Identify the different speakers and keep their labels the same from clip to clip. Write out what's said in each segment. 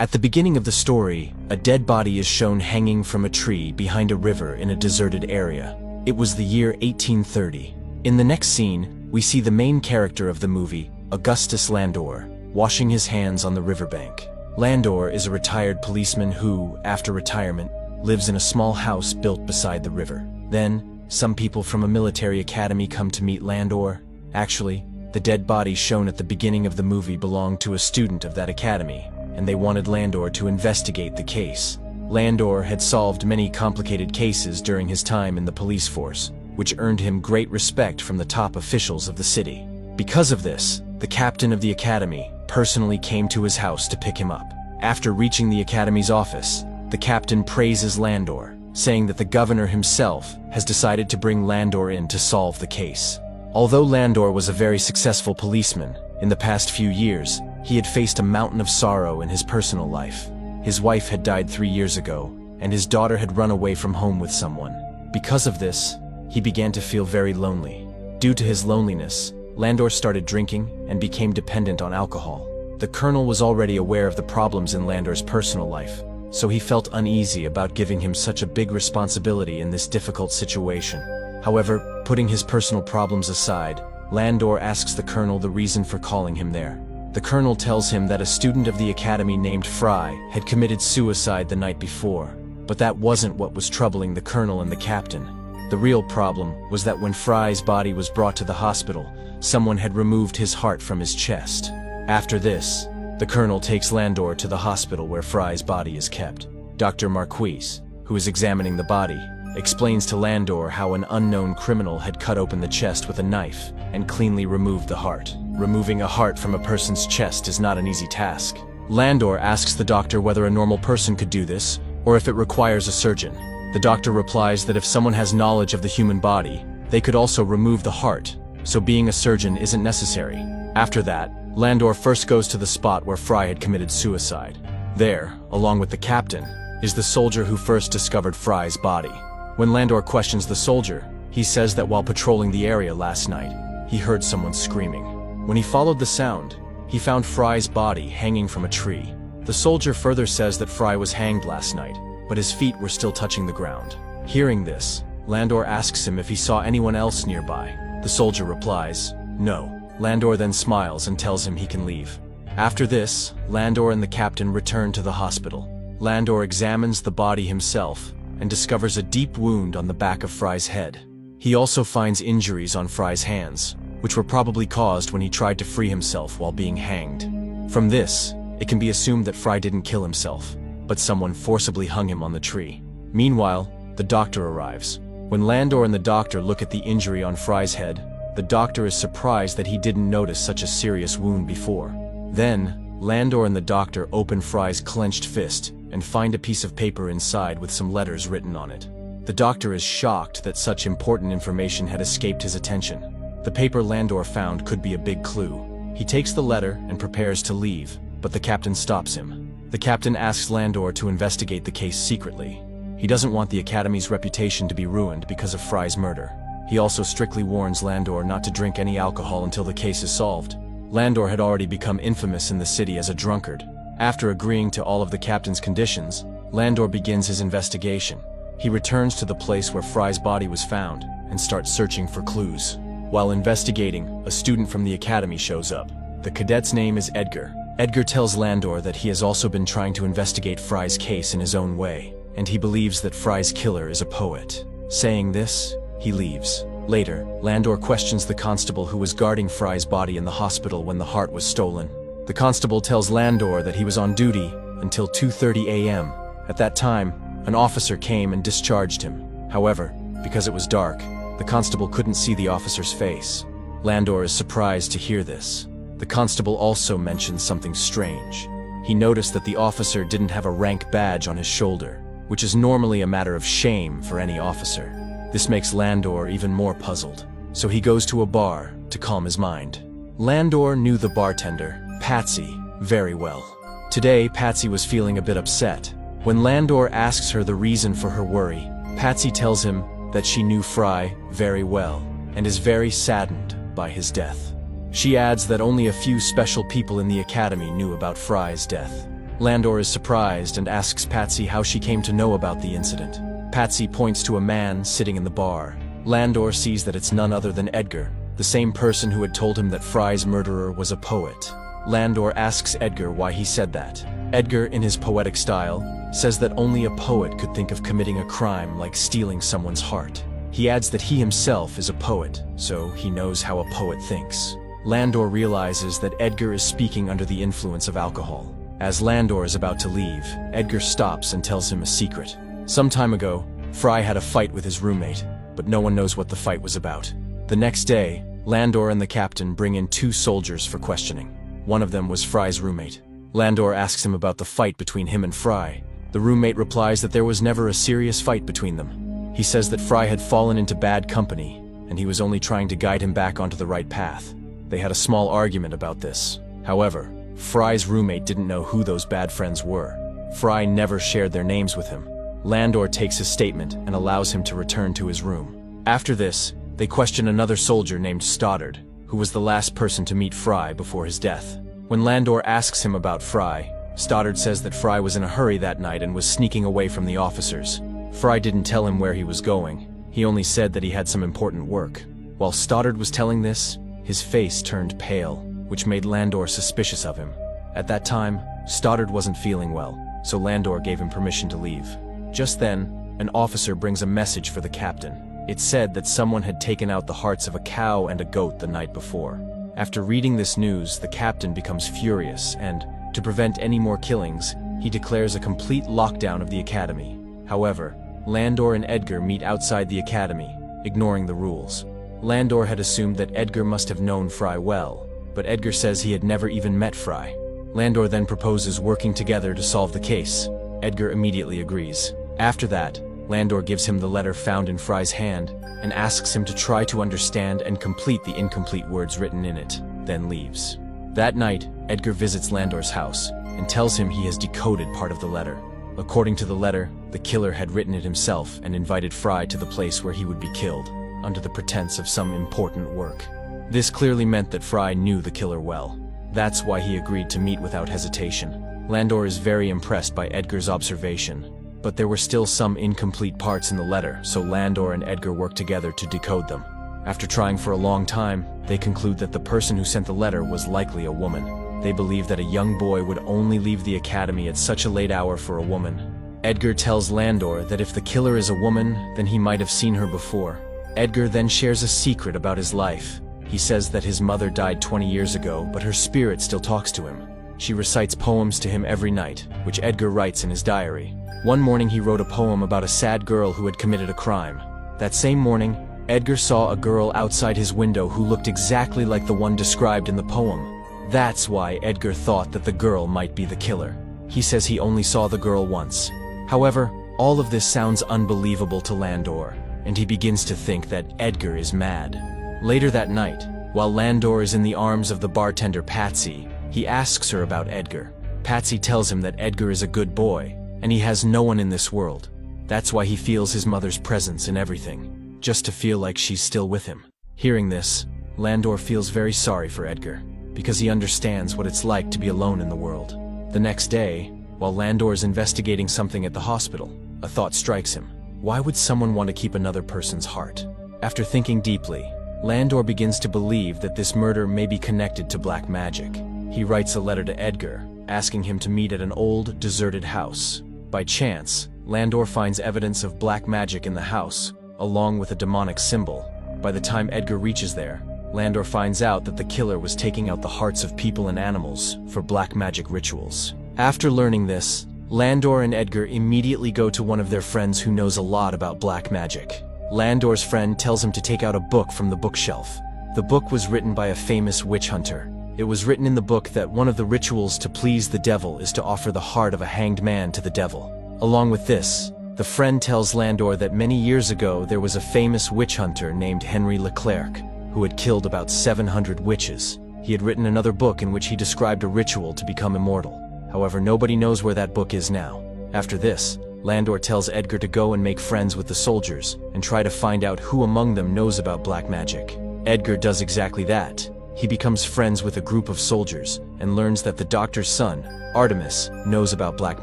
Speaker 1: At the beginning of the story, a dead body is shown hanging from a tree behind a river in a deserted area. It was the year 1830. In the next scene, we see the main character of the movie, Augustus Landor, washing his hands on the riverbank. Landor is a retired policeman who, after retirement, lives in a small house built beside the river. Then, some people from a military academy come to meet Landor. Actually, the dead body shown at the beginning of the movie belonged to a student of that academy, and they wanted Landor to investigate the case. Landor had solved many complicated cases during his time in the police force, which earned him great respect from the top officials of the city. Because of this, the captain of the academy personally came to his house to pick him up. After reaching the academy's office, the captain praises Landor, saying that the governor himself has decided to bring Landor in to solve the case. Although Landor was a very successful policeman, in the past few years, he had faced a mountain of sorrow in his personal life. His wife had died 3 years ago, and his daughter had run away from home with someone. Because of this, he began to feel very lonely. Due to his loneliness, Landor started drinking and became dependent on alcohol. The colonel was already aware of the problems in Landor's personal life, so he felt uneasy about giving him such a big responsibility in this difficult situation. However, putting his personal problems aside, Landor asks the colonel the reason for calling him there. The colonel tells him that a student of the academy named Fry had committed suicide the night before, but that wasn't what was troubling the colonel and the captain. The real problem was that when Fry's body was brought to the hospital, someone had removed his heart from his chest. After this, the colonel takes Landor to the hospital where Fry's body is kept. Dr. Marquise, who is examining the body, explains to Landor how an unknown criminal had cut open the chest with a knife and cleanly removed the heart. Removing a heart from a person's chest is not an easy task. Landor asks the doctor whether a normal person could do this, or if it requires a surgeon. The doctor replies that if someone has knowledge of the human body, they could also remove the heart, so being a surgeon isn't necessary. After that, Landor first goes to the spot where Fry had committed suicide. There, along with the captain, is the soldier who first discovered Fry's body. When Landor questions the soldier, he says that while patrolling the area last night, he heard someone screaming. When he followed the sound, he found Fry's body hanging from a tree. The soldier further says that Fry was hanged last night, but his feet were still touching the ground. Hearing this, Landor asks him if he saw anyone else nearby. The soldier replies, "No." Landor then smiles and tells him he can leave. After this, Landor and the captain return to the hospital. Landor examines the body himself and discovers a deep wound on the back of Fry's head. He also finds injuries on Fry's hands, which were probably caused when he tried to free himself while being hanged. From this, it can be assumed that Fry didn't kill himself, but someone forcibly hung him on the tree. Meanwhile, the doctor arrives. When Landor and the doctor look at the injury on Fry's head, the doctor is surprised that he didn't notice such a serious wound before. Then, Landor and the doctor open Fry's clenched fist and find a piece of paper inside with some letters written on it. The doctor is shocked that such important information had escaped his attention. The paper Landor found could be a big clue. He takes the letter and prepares to leave, but the captain stops him. The captain asks Landor to investigate the case secretly. He doesn't want the academy's reputation to be ruined because of Fry's murder. He also strictly warns Landor not to drink any alcohol until the case is solved. Landor had already become infamous in the city as a drunkard. After agreeing to all of the captain's conditions, Landor begins his investigation. He returns to the place where Fry's body was found and starts searching for clues. While investigating, a student from the academy shows up. The cadet's name is Edgar. Edgar tells Landor that he has also been trying to investigate Fry's case in his own way, and he believes that Fry's killer is a poet. Saying this, he leaves. Later, Landor questions the constable who was guarding Fry's body in the hospital when the heart was stolen. The constable tells Landor that he was on duty until 2:30 a.m. At that time, an officer came and discharged him. However, because it was dark, the constable couldn't see the officer's face. Landor is surprised to hear this. The constable also mentions something strange. He noticed that the officer didn't have a rank badge on his shoulder, which is normally a matter of shame for any officer. This makes Landor even more puzzled, so he goes to a bar to calm his mind. Landor knew the bartender, Patsy, very well. Today, Patsy was feeling a bit upset. When Landor asks her the reason for her worry, Patsy tells him that she knew Fry very well and is very saddened by his death. She adds that only a few special people in the academy knew about Fry's death. Landor is surprised and asks Patsy how she came to know about the incident. Patsy points to a man sitting in the bar. Landor sees that it's none other than Edgar, the same person who had told him that Fry's murderer was a poet. Landor asks Edgar why he said that. Edgar, in his poetic style, says that only a poet could think of committing a crime like stealing someone's heart. He adds that he himself is a poet, so he knows how a poet thinks. Landor realizes that Edgar is speaking under the influence of alcohol. As Landor is about to leave, Edgar stops and tells him a secret. Some time ago, Fry had a fight with his roommate, but no one knows what the fight was about. The next day, Landor and the captain bring in 2 soldiers for questioning. One of them was Fry's roommate. Landor asks him about the fight between him and Fry. The roommate replies that there was never a serious fight between them. He says that Fry had fallen into bad company, and he was only trying to guide him back onto the right path. They had a small argument about this. However, Fry's roommate didn't know who those bad friends were. Fry never shared their names with him. Landor takes his statement and allows him to return to his room. After this, they question another soldier named Stoddard, who was the last person to meet Fry before his death. When Landor asks him about Fry, Stoddard says that Fry was in a hurry that night and was sneaking away from the officers. Fry didn't tell him where he was going. He only said that he had some important work. While Stoddard was telling this, his face turned pale, which made Landor suspicious of him. At that time, Stoddard wasn't feeling well, so Landor gave him permission to leave. Just then, an officer brings a message for the captain. It said that someone had taken out the hearts of a cow and a goat the night before. After reading this news, the captain becomes furious and, to prevent any more killings, he declares a complete lockdown of the academy. However, Landor and Edgar meet outside the academy, ignoring the rules. Landor had assumed that Edgar must have known Fry well, but Edgar says he had never even met Fry. Landor then proposes working together to solve the case. Edgar immediately agrees. After that, Landor gives him the letter found in Fry's hand and asks him to try to understand and complete the incomplete words written in it, then leaves. That night, Edgar visits Landor's house and tells him he has decoded part of the letter. According to the letter, the killer had written it himself and invited Fry to the place where he would be killed, under the pretense of some important work. This clearly meant that Fry knew the killer well. That's why he agreed to meet without hesitation. Landor is very impressed by Edgar's observation, but there were still some incomplete parts in the letter, so Landor and Edgar work together to decode them. After trying for a long time, they conclude that the person who sent the letter was likely a woman. They believe that a young boy would only leave the academy at such a late hour for a woman. Edgar tells Landor that if the killer is a woman, then he might have seen her before. Edgar then shares a secret about his life. He says that his mother died 20 years ago, but her spirit still talks to him. She recites poems to him every night, which Edgar writes in his diary. One morning he wrote a poem about a sad girl who had committed a crime. That same morning, Edgar saw a girl outside his window who looked exactly like the one described in the poem. That's why Edgar thought that the girl might be the killer. He says he only saw the girl once. However, all of this sounds unbelievable to Landor, and he begins to think that Edgar is mad. Later that night, while Landor is in the arms of the bartender Patsy, he asks her about Edgar. Patsy tells him that Edgar is a good boy, and he has no one in this world. That's why he feels his mother's presence in everything, just to feel like she's still with him. Hearing this, Landor feels very sorry for Edgar, because he understands what it's like to be alone in the world. The next day, while Landor is investigating something at the hospital, a thought strikes him. Why would someone want to keep another person's heart? After thinking deeply, Landor begins to believe that this murder may be connected to black magic. He writes a letter to Edgar, asking him to meet at an old, deserted house. By chance, Landor finds evidence of black magic in the house, along with a demonic symbol. By the time Edgar reaches there, Landor finds out that the killer was taking out the hearts of people and animals for black magic rituals. After learning this, Landor and Edgar immediately go to one of their friends who knows a lot about black magic. Landor's friend tells him to take out a book from the bookshelf. The book was written by a famous witch hunter. It was written in the book that one of the rituals to please the devil is to offer the heart of a hanged man to the devil. Along with this, the friend tells Landor that many years ago there was a famous witch hunter named Henry Leclerc, who had killed about 700 witches. He had written another book in which he described a ritual to become immortal. However, nobody knows where that book is now. After this, Landor tells Edgar to go and make friends with the soldiers and try to find out who among them knows about black magic. Edgar does exactly that. he becomes friends with a group of soldiers and learns that the doctor's son, Artemis, knows about black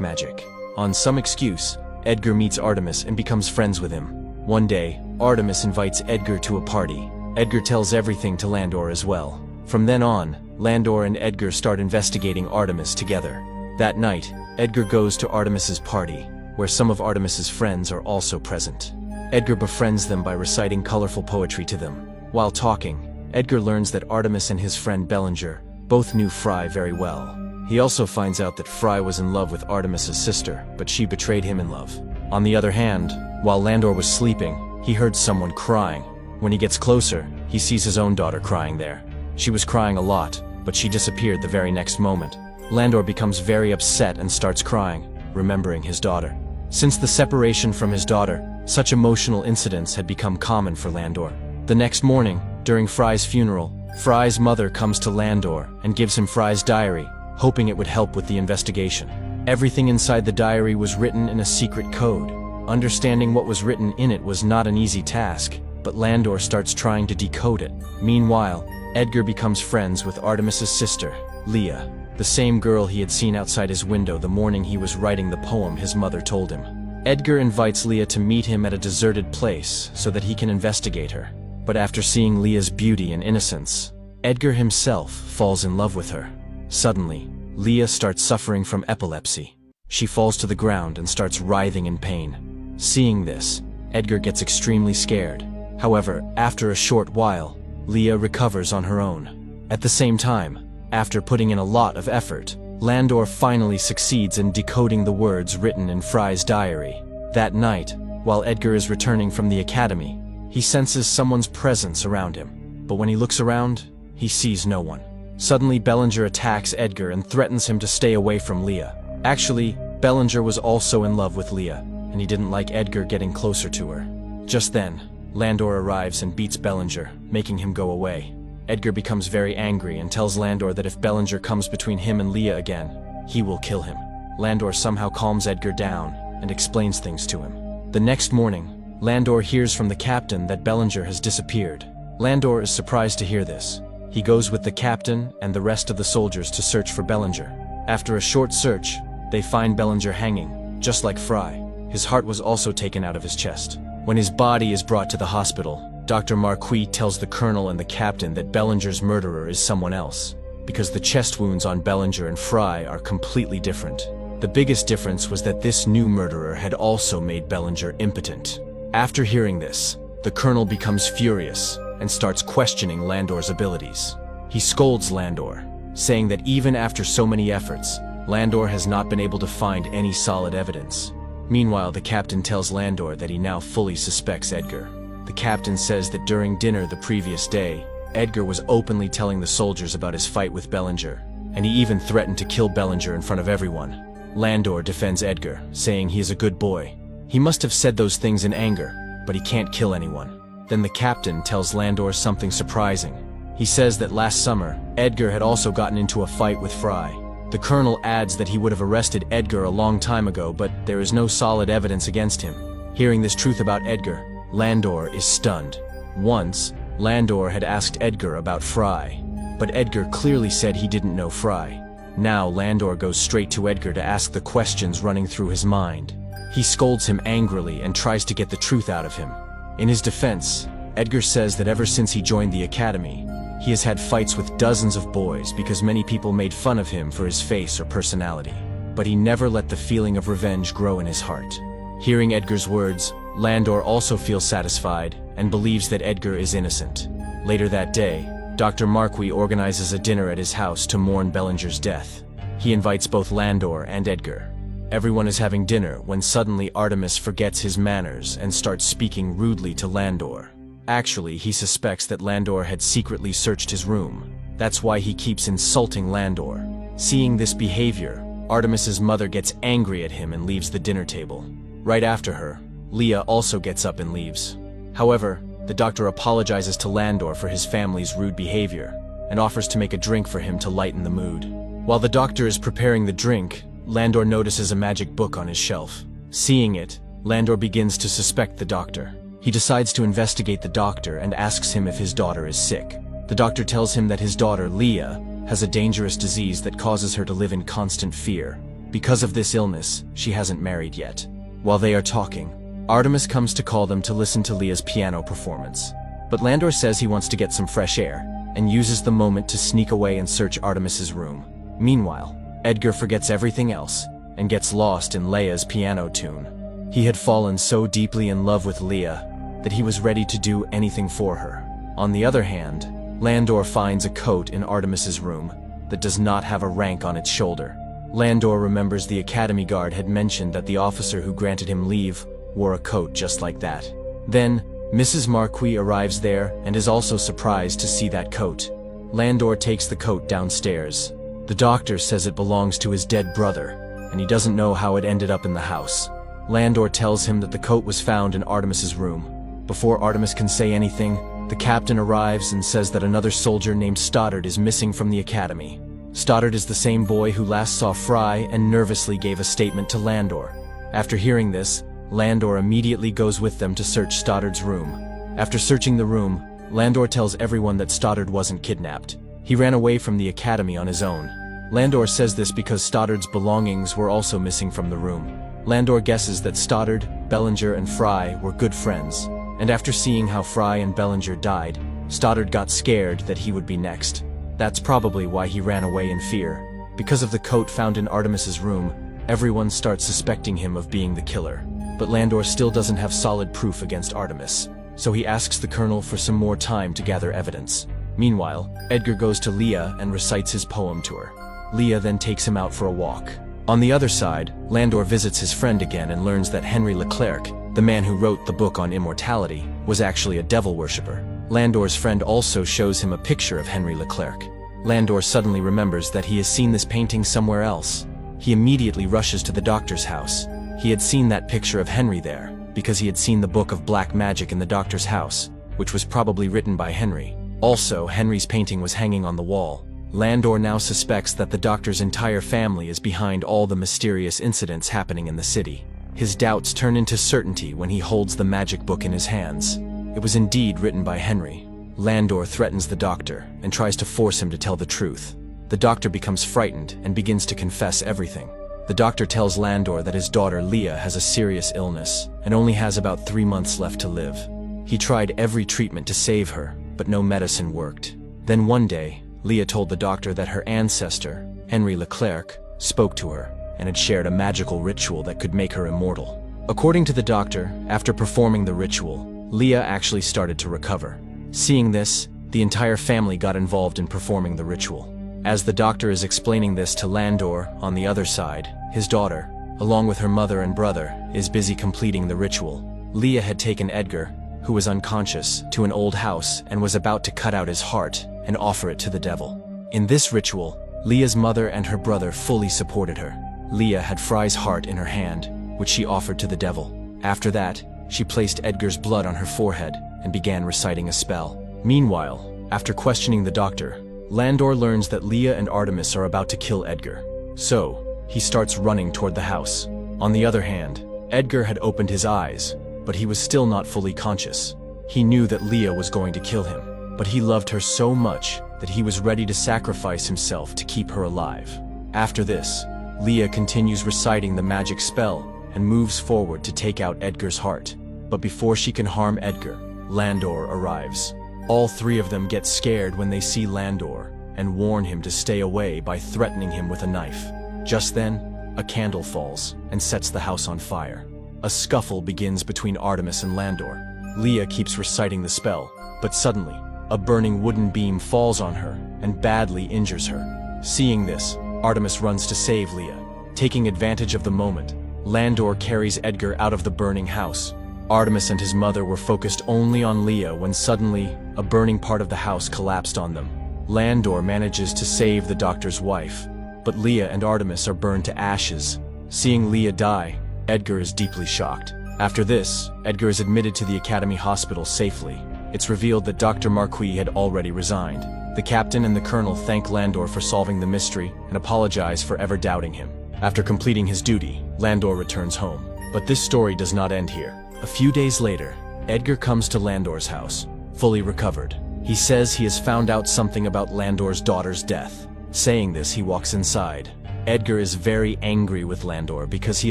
Speaker 1: magic. On some excuse, Edgar meets Artemis and becomes friends with him. One day, Artemis invites Edgar to a party. Edgar tells everything to Landor as well. From then on, Landor and Edgar start investigating Artemis together. That night, Edgar goes to Artemis's party, where some of Artemis's friends are also present. Edgar befriends them by reciting colorful poetry to them. While talking, Edgar learns that Artemis and his friend Bellinger both knew Fry very well. He also finds out that Fry was in love with Artemis's sister, but she betrayed him in love. On the other hand, while Landor was sleeping, he heard someone crying. When he gets closer, he sees his own daughter crying there. She was crying a lot, but she disappeared the very next moment. Landor becomes very upset and starts crying, remembering his daughter. Since the separation from his daughter, such emotional incidents had become common for Landor. The next morning, during Fry's funeral, Fry's mother comes to Landor and gives him Fry's diary, hoping it would help with the investigation. Everything inside the diary was written in a secret code. Understanding what was written in it was not an easy task, but Landor starts trying to decode it. Meanwhile, Edgar becomes friends with Artemis's sister, Leah, the same girl he had seen outside his window the morning he was writing the poem his mother told him. Edgar invites Leah to meet him at a deserted place so that he can investigate her. But after seeing Leah's beauty and innocence, Edgar himself falls in love with her. Suddenly, Leah starts suffering from epilepsy. She falls to the ground and starts writhing in pain. Seeing this, Edgar gets extremely scared. However, after a short while, Leah recovers on her own. At the same time, after putting in a lot of effort, Landor finally succeeds in decoding the words written in Fry's diary. That night, while Edgar is returning from the academy, he senses someone's presence around him. But when he looks around, he sees no one. Suddenly, Bellinger attacks Edgar and threatens him to stay away from Leah. Actually, Bellinger was also in love with Leah, and he didn't like Edgar getting closer to her. Just then, Landor arrives and beats Bellinger, making him go away. Edgar becomes very angry and tells Landor that if Bellinger comes between him and Leah again, he will kill him. Landor somehow calms Edgar down and explains things to him. The next morning, Landor hears from the captain that Bellinger has disappeared. Landor is surprised to hear this. He goes with the captain and the rest of the soldiers to search for Bellinger. After a short search, they find Bellinger hanging, just like Fry. His heart was also taken out of his chest. When his body is brought to the hospital, Dr. Marquis tells the colonel and the captain that Bellinger's murderer is someone else, because the chest wounds on Bellinger and Fry are completely different. The biggest difference was that this new murderer had also made Bellinger impotent. After hearing this, the colonel becomes furious and starts questioning Landor's abilities. He scolds Landor, saying that even after so many efforts, Landor has not been able to find any solid evidence. Meanwhile, the captain tells Landor that he now fully suspects Edgar. The captain says that during dinner the previous day, Edgar was openly telling the soldiers about his fight with Bellinger, and he even threatened to kill Bellinger in front of everyone. Landor defends Edgar, saying he is a good boy. He must have said those things in anger, but he can't kill anyone. Then the captain tells Landor something surprising. He says that last summer, Edgar had also gotten into a fight with Fry. The colonel adds that he would have arrested Edgar a long time ago, but there is no solid evidence against him. Hearing this truth about Edgar, Landor is stunned. Once, Landor had asked Edgar about Fry, but Edgar clearly said he didn't know Fry. Now Landor goes straight to Edgar to ask the questions running through his mind. He scolds him angrily and tries to get the truth out of him. In his defense, Edgar says that ever since he joined the academy, he has had fights with dozens of boys because many people made fun of him for his face or personality. But he never let the feeling of revenge grow in his heart. Hearing Edgar's words, Landor also feels satisfied and believes that Edgar is innocent. Later that day, Dr. Marquis organizes a dinner at his house to mourn Bellinger's death. He invites both Landor and Edgar. Everyone is having dinner when suddenly Artemis forgets his manners and starts speaking rudely to Landor. Actually, he suspects that Landor had secretly searched his room. That's why he keeps insulting Landor. Seeing this behavior, Artemis's mother gets angry at him and leaves the dinner table. Right after her, Leah also gets up and leaves. However, the doctor apologizes to Landor for his family's rude behavior and offers to make a drink for him to lighten the mood. While the doctor is preparing the drink, Landor notices a magic book on his shelf. Seeing it, Landor begins to suspect the doctor. He decides to investigate the doctor and asks him if his daughter is sick. The doctor tells him that his daughter, Leah, has a dangerous disease that causes her to live in constant fear. Because of this illness, she hasn't married yet. While they are talking, Artemis comes to call them to listen to Leah's piano performance. But Landor says he wants to get some fresh air, and uses the moment to sneak away and search Artemis's room. Meanwhile, Edgar forgets everything else, and gets lost in Leah's piano tune. He had fallen so deeply in love with Leah, that he was ready to do anything for her. On the other hand, Landor finds a coat in Artemis's room that does not have a rank on its shoulder. Landor remembers the Academy guard had mentioned that the officer who granted him leave wore a coat just like that. Then, Mrs. Marquis arrives there and is also surprised to see that coat. Landor takes the coat downstairs. The doctor says it belongs to his dead brother, and he doesn't know how it ended up in the house. Landor tells him that the coat was found in Artemis's room. Before Artemis can say anything, the captain arrives and says that another soldier named Stoddard is missing from the academy. Stoddard is the same boy who last saw Fry and nervously gave a statement to Landor. After hearing this, Landor immediately goes with them to search Stoddard's room. After searching the room, Landor tells everyone that Stoddard wasn't kidnapped. He ran away from the academy on his own. Landor says this because Stoddard's belongings were also missing from the room. Landor guesses that Stoddard, Bellinger, and Fry were good friends, and after seeing how Fry and Bellinger died, Stoddard got scared that he would be next. That's probably why he ran away in fear. Because of the coat found in Artemis's room, everyone starts suspecting him of being the killer. But Landor still doesn't have solid proof against Artemis, so he asks the colonel for some more time to gather evidence. Meanwhile, Edgar goes to Leah and recites his poem to her. Leah then takes him out for a walk. On the other side, Landor visits his friend again and learns that Henry Leclerc, the man who wrote the book on immortality, was actually a devil worshipper. Landor's friend also shows him a picture of Henry Leclerc. Landor suddenly remembers that he has seen this painting somewhere else. He immediately rushes to the doctor's house. He had seen that picture of Henry there, because he had seen the book of black magic in the doctor's house, which was probably written by Henry. Also, Henry's painting was hanging on the wall. Landor now suspects that the doctor's entire family is behind all the mysterious incidents happening in the city. His doubts turn into certainty when he holds the magic book in his hands. It was indeed written by Henry. Landor threatens the doctor and tries to force him to tell the truth. The doctor becomes frightened and begins to confess everything. The doctor tells Landor that his daughter Leah has a serious illness and only has about 3 months left to live. He tried every treatment to save her, but no medicine worked. Then one day, Leah told the doctor that her ancestor, Henry Leclerc, spoke to her and had shared a magical ritual that could make her immortal. According to the doctor, after performing the ritual, Leah actually started to recover. Seeing this, the entire family got involved in performing the ritual. As the doctor is explaining this to Landor, on the other side, his daughter, along with her mother and brother, is busy completing the ritual. Leah had taken Edgar, who was unconscious, to an old house and was about to cut out his heart and offer it to the devil. In this ritual, Leah's mother and her brother fully supported her. Leah had Fry's heart in her hand, which she offered to the devil. After that, she placed Edgar's blood on her forehead and began reciting a spell. Meanwhile, after questioning the doctor, Landor learns that Leah and Artemis are about to kill Edgar. So, he starts running toward the house. On the other hand, Edgar had opened his eyes, but he was still not fully conscious. He knew that Leah was going to kill him, but he loved her so much that he was ready to sacrifice himself to keep her alive. After this, Leah continues reciting the magic spell and moves forward to take out Edgar's heart. But before she can harm Edgar, Landor arrives. All three of them get scared when they see Landor and warn him to stay away by threatening him with a knife. Just then, a candle falls and sets the house on fire. A scuffle begins between Artemis and Landor. Leah keeps reciting the spell, but suddenly, a burning wooden beam falls on her and badly injures her. Seeing this, Artemis runs to save Leah. Taking advantage of the moment, Landor carries Edgar out of the burning house. Artemis and his mother were focused only on Leah when suddenly, a burning part of the house collapsed on them. Landor manages to save the doctor's wife, but Leah and Artemis are burned to ashes. Seeing Leah die, Edgar is deeply shocked. After this, Edgar is admitted to the Academy Hospital safely. It's revealed that Dr. Marquis had already resigned. The captain and the colonel thank Landor for solving the mystery and apologize for ever doubting him. After completing his duty, Landor returns home. But this story does not end here. A few days later, Edgar comes to Landor's house, fully recovered. He says he has found out something about Landor's daughter's death. Saying this, he walks inside. Edgar is very angry with Landor because he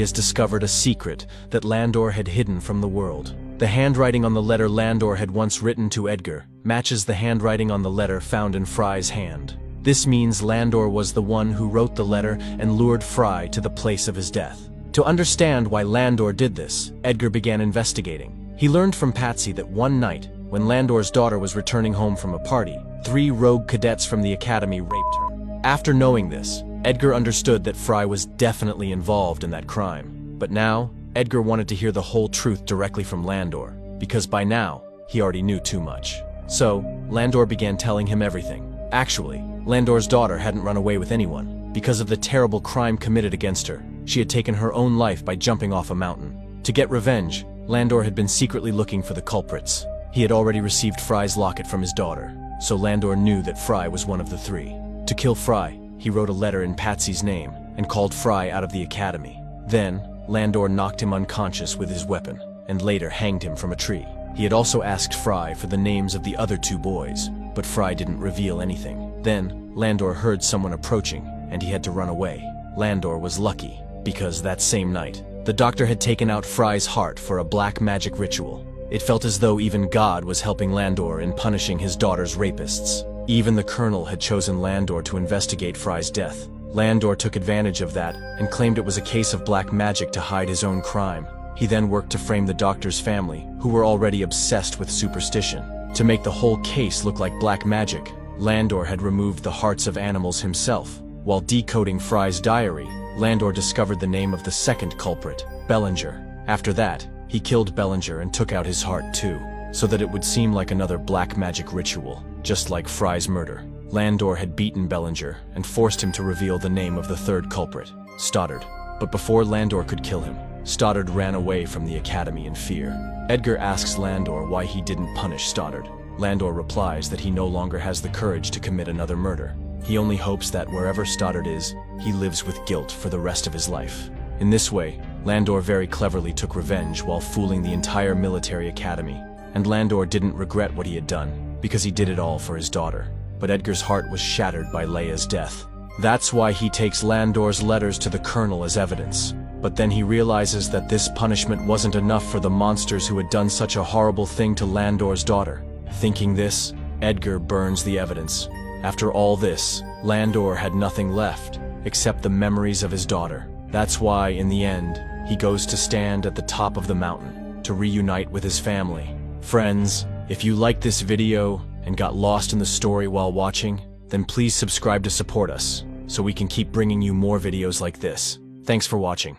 Speaker 1: has discovered a secret that Landor had hidden from the world. The handwriting on the letter Landor had once written to Edgar matches the handwriting on the letter found in Fry's hand. This means Landor was the one who wrote the letter and lured Fry to the place of his death. To understand why Landor did this, Edgar began investigating. He learned from Patsy that one night, when Landor's daughter was returning home from a party, 3 rogue cadets from the academy raped her. After knowing this, Edgar understood that Fry was definitely involved in that crime. But now, Edgar wanted to hear the whole truth directly from Landor, because by now, he already knew too much. So, Landor began telling him everything. Actually, Landor's daughter hadn't run away with anyone. Because of the terrible crime committed against her, she had taken her own life by jumping off a mountain. To get revenge, Landor had been secretly looking for the culprits. He had already received Fry's locket from his daughter, so Landor knew that Fry was one of the 3. To kill Fry, he wrote a letter in Patsy's name and called Fry out of the academy. Then, Landor knocked him unconscious with his weapon, and later hanged him from a tree. He had also asked Fry for the names of the other 2 boys, but Fry didn't reveal anything. Then, Landor heard someone approaching, and he had to run away. Landor was lucky, because that same night, the doctor had taken out Fry's heart for a black magic ritual. It felt as though even God was helping Landor in punishing his daughter's rapists. Even the Colonel had chosen Landor to investigate Fry's death. Landor took advantage of that and claimed it was a case of black magic to hide his own crime. He then worked to frame the doctor's family, who were already obsessed with superstition. To make the whole case look like black magic, Landor had removed the hearts of animals himself. While decoding Fry's diary, Landor discovered the name of the second culprit, Bellinger. After that, he killed Bellinger and took out his heart too, so that it would seem like another black magic ritual, just like Fry's murder. Landor had beaten Bellinger and forced him to reveal the name of the 3rd culprit, Stoddard. But before Landor could kill him, Stoddard ran away from the academy in fear. Edgar asks Landor why he didn't punish Stoddard. Landor replies that he no longer has the courage to commit another murder. He only hopes that wherever Stoddard is, he lives with guilt for the rest of his life. In this way, Landor very cleverly took revenge while fooling the entire military academy. And Landor didn't regret what he had done, because he did it all for his daughter. But Edgar's heart was shattered by Leia's death. That's why he takes Landor's letters to the Colonel as evidence. But then he realizes that this punishment wasn't enough for the monsters who had done such a horrible thing to Landor's daughter. Thinking this, Edgar burns the evidence. After all this, Landor had nothing left, except the memories of his daughter. That's why, in the end, he goes to stand at the top of the mountain, to reunite with his family. Friends, if you liked this video and got lost in the story while watching, then please subscribe to support us, so we can keep bringing you more videos like this. Thanks for watching.